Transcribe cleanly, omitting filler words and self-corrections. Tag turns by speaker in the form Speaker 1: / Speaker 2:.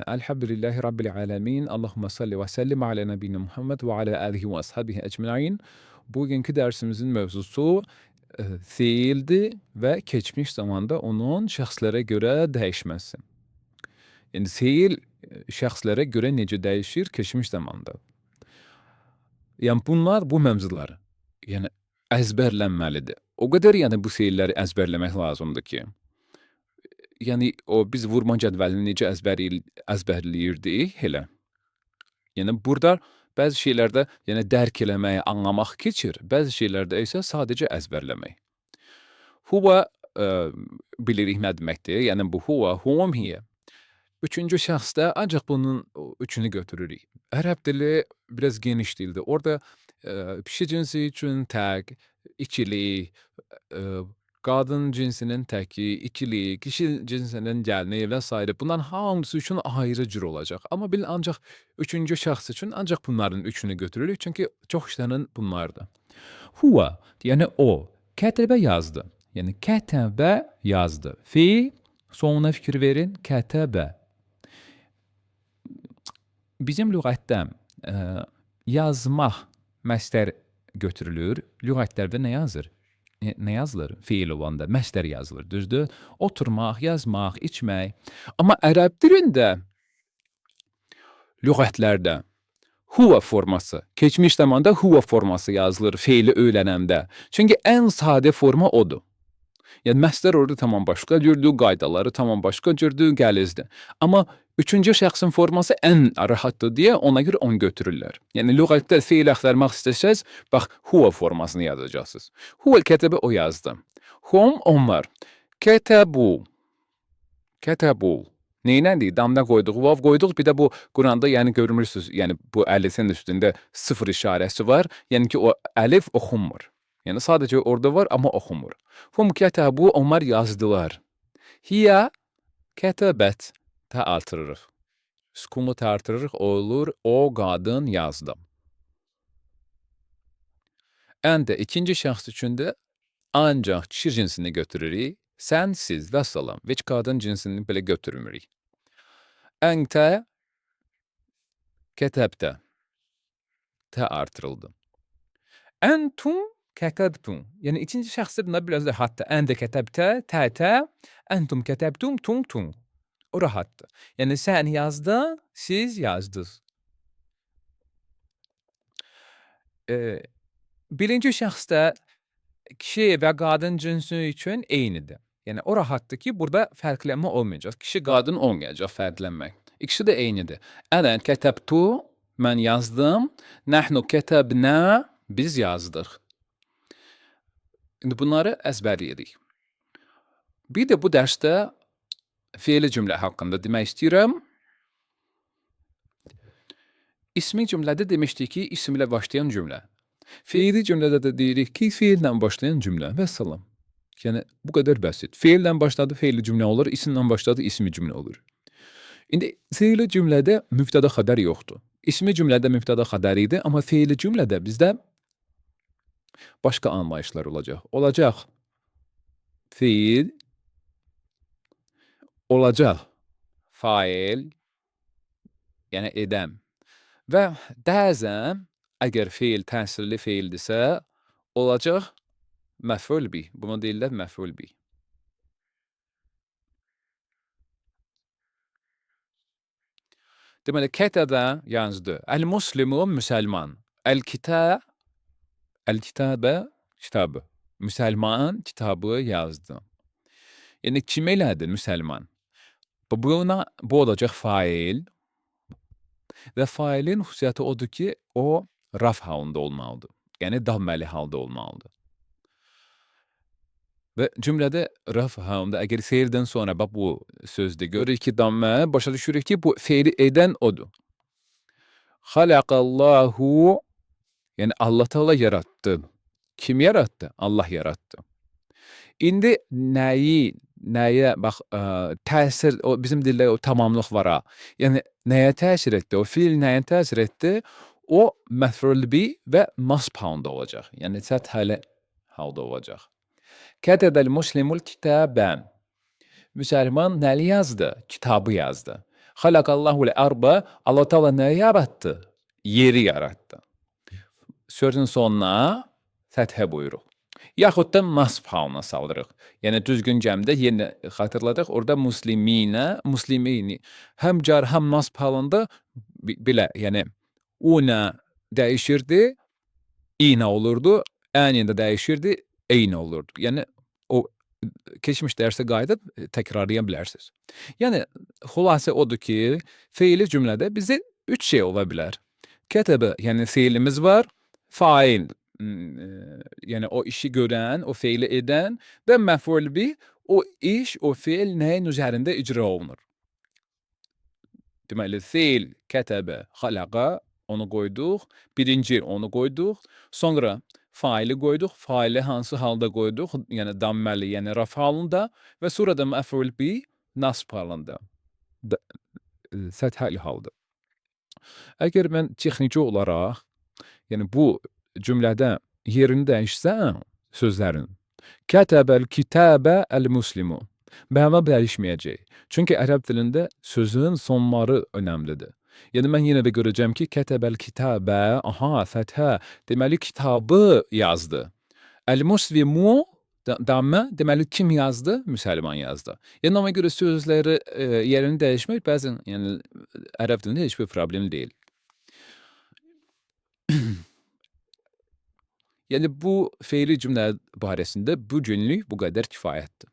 Speaker 1: Elhamdülillahi Rabbil alemin. Allahümme salli ve sellim ala nebiyyina Muhammed ve ala alihi ve ashabihi ecmaîn. Bugünkü dersimizin mövzusu fiildi ve geçmiş zamanda onun şəxslərə görə dəyişməsi. Yəni fiil şəxslərə görə necə dəyişir keçmiş zamanda? Yəni bunlar bu mövzular yəni əzbərlənməlidir. O qədər yəni bu fiilləri əzbərləmək lazımdır ki, yəni o biz vurma cədvəlini necə əzbərləyirdik elə. Yəni burada bəzi şeylərdə yəni dərk eləmək, anlamaq keçir, bəzi şeylərdə isə sadəcə əzbərləmək. Huwa bilirik nə deməkdir? Yəni bu huwa, hum, hiyə. Üçüncü şəxsdə ancaq bunun üçünü götürürük. Ərəb dili biraz geniş dildir. Orada kişi cinsi üçün tək, ikili, qadın cinsinin təki, ikili, kişi cinsinin gəlini və s. Bunların hamısı üçün ayrı cür olacaq. Amma bil ancaq üçüncü şəxs üçün ancaq bunların üçünü götürürük. Çünki çox işlənən bunlardır. Huwa, yəni o, kətəbə yazdı. Yəni kətəbə yazdı. Fiil, sonuna fikir verin, kətəbə. Bizim lüğətdə yazmaq məstər götürülür. Lüğətlərdə nə yazır? Nə yazılır? Fiil olanda məstər yazılır, düzdür? Oturmaq, yazmaq, içmək. Amma ərəb dilində lüğətlərdə huwa forması, keçmiş zamanda huwa forması yazılır fiili öyrənəndə. Çünki ən sadə forma odur. Yəni məstər orada tamam başqa cürdür, qaydaları tamam başqa cürdür, gəlizdir. Amma üçüncü şəxsin forması ən rahatdır deyə ona görə onu götürürlər. Yəni lüğətdə fiil axtarmaq istəsəz, bax huwa formasını yazacaqsınız. Huwa kətəbə o yazdı. Hum onlar. Kətəbu. Kətəbu. Neynədir? Damda qoyduq, vav qoyduq. Bir də bu Quranda yəni görmürsünüz, yəni bu əlifin üstündə sıfır işarəsi var. Yəni ki o əlif oxunmur. Yəni sadəcə orada var, amma oxunmur. Hum kətəbu, onlar yazdılar. Hiyə kətəbət, tə artırırıq. Sukunu tə artırırıq, olur, o qadın yazdı. Əndə ikinci şəxs üçün də ancaq kişi cinsini götürürük. Sən, siz və salam. Heç qadın cinsini belə götürmürük. Əntə kətəbdə, tə artırıldı. Əntum kətəbtum. Yəni ikinci şəxsdə bunlar biraz rahatdır. Əndə kətəbtə, tə, əntum kətəbtum, tum. O rahatdır. Yəni sən yazdın, siz yazdınız. Birinci şəxsdə kişi və qadın cinsi üçün eynidir. Yəni o rahatdır ki, burada fərqlənmə olmayacaq. Kişi, qadın olmayacaq fərqlənmək. İkisi də eynidir. Ənə kətəbtu, mən yazdım. Nəhnu kətəbnə, biz yazdıq. İndi bunları əzbərləyirik. Bir də bu dərsdə fiili cümlə haqqında demək istəyirəm. İsmi cümlədə demişdik ki, isimlə başlayan cümlə. Fiili cümlədə də deyirik ki, fiillə başlayan cümlə və salam. Yəni bu qədər bəsit. Fiillə başladı, fiili cümlə olur, isimlə başladı, ismi cümlə olur. İndi fiili cümlədə mübtəda xəbər yoxdur. İsmi cümlədə mübtəda xəbər idi, amma fiili cümlədə bizdə başqa anlayışlar olacaq. Olacaq fiil, olacaq fail, yəni edəm. Və bəzən əgər fiil təsirli fiildirsə, olacaq məf'ul bih. Buna deyirlər məf'ul bih. Deməli, kətəbə yazdı. Əl-muslimu müsəlman. Əl-kitəbə kitabı. Müsəlman kitabı yazdı. Yəni kim elədi müsəlman? Bu olacaq fail. Və failin xüsusiyyəti odur ki, o raf halında olmalıdır. Yəni damməli halda olmalıdır. Və cümlədə raf halında əgər feildən sonra bax bu sözdə görürük ki, dammə, başa düşürük ki, bu feili edən odur. Xalaqallahu, yəni Allah Teala yarattı. Kim yarattı? Allah yarattı. İndi nəyə bax təsir, o bizim dildə o tamamlıq var ha. Yəni nəyə təsir etdi? O fiil nəyə təsir etdi? O məf'ul bih və nasb halında olacaq. Yəni səthəli halda olacaq. Kətəbəl muslimul kitəbən. Müsəlman nəli yazdı? Kitabı yazdı. Halakallahul arba, Allah Teala ne yarattı? Yeri yarattı. Sözün sonuna fəthə buyuruq. Yaxud da nasb halına salırıq. Yəni düzgün cəmdə yenə xatırladıq. Orada muslimini həm car, həm nasb halında belə, yəni una dəyişirdi, ina olurdu, ənində dəyişirdi, eyni olurdu. Yəni o keçmiş dərsə qayıdıb təkrarlaya bilərsiniz. Yəni xülasə odur ki, feili cümlədə bizə 3 şey ola bilər. Kətəbə, yəni feilimiz var, fail, yəni o işi görən, o feili edən və məf'ul bih, o iş, o feil nəyin üzərində icra olunur. Deməli, feil, kətəbə, xalaqa, onu qoyduq, birinci onu qoyduq, sonra faili qoyduq, faili hansı halda qoyduq, yəni damməli, yəni raf halında və sonra da məf'ul bih nasb halında, səthəli halda. Əgər mən texniki olaraq, yəni bu cümlədə yerini dəyişsəm sözlərin, kətəbəl kitəbə əl-muslimu, məna dəyişməyəcək. Çünki ərəb dilində sözün sonları önəmlidir. Yəni mən yenə də görəcəm ki, kətəbəl kitəbə, aha, fəthə, deməli kitabı yazdı. Əl-muslimu, dammə, deməli kim yazdı? Müsəlman yazdı. Yəni ona görə sözləri yerini dəyişmək bəzən, yəni ərəb dilində heç bir problem deyil. Yəni bu feili cümlə barəsində bu günlük bu qədər kifayətdir.